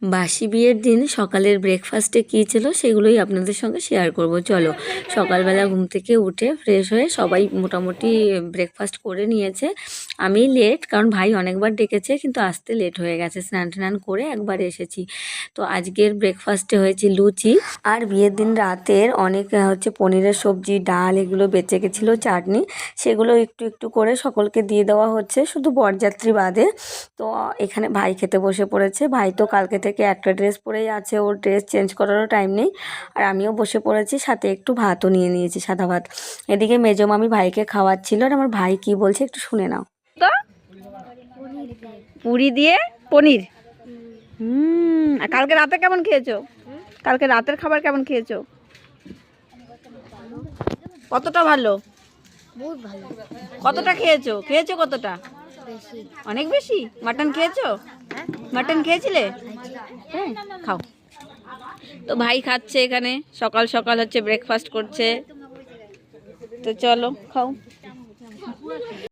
বাসি বিয়ের দিন সকালের ব্রেকফাস্টে কী ছিল সেগুলোই আপনাদের সঙ্গে শেয়ার করব। চলো, সকালবেলা ঘুম থেকে উঠে ফ্রেশ হয়ে সবাই মোটামুটি ব্রেকফাস্ট করে নিয়েছে। আমি লেট, কারণ ভাই অনেকবার ডেকেছে কিন্তু আসতে লেট হয়ে গেছে। স্নান টান করে একবার এসেছি। তো আজকের ব্রেকফাস্টে হয়েছে লুচি, আর বিয়ের দিন রাতের অনেক হচ্ছে পনিরের সবজি, ডাল এগুলো বেঁচে গেছিলো, চাটনি, সেগুলো একটু একটু করে সকলকে দিয়ে দেওয়া হচ্ছে, শুধু বরযাত্রী বাদে। তো এখানে ভাই খেতে বসে পড়েছে। ভাই তো কালকে থেকে একটা ড্রেস পরেই আছে, ওর ড্রেস চেঞ্জ করারও টাইম নেই। আর আমিও বসে পড়েছি, সাথে একটু ভাতও নিয়ে নিয়েছি, সাদা ভাত। এদিকে মেজো মামি ভাইকে খাওয়াচ্ছিল, আর আমার ভাই কি বলছে একটু শুনে নাও তো। পুরি দিয়ে পনির। আর কালকে রাতে কেমন খেয়েছো? কালকে রাতের খাবার কেমন খেয়েছো? কতটা ভালো? বহুত ভালো। কতটা খেয়েছো? খেয়েছো কতটা? বেশি। অনেক বেশি। মাটন খেয়েছো? মাটন খেয়েছিলে? হ্যাঁ, খাও। তো ভাই খাচ্ছে এখানে, সকাল সকাল হচ্ছে ব্রেকফাস্ট করছে। তো চলো খাও।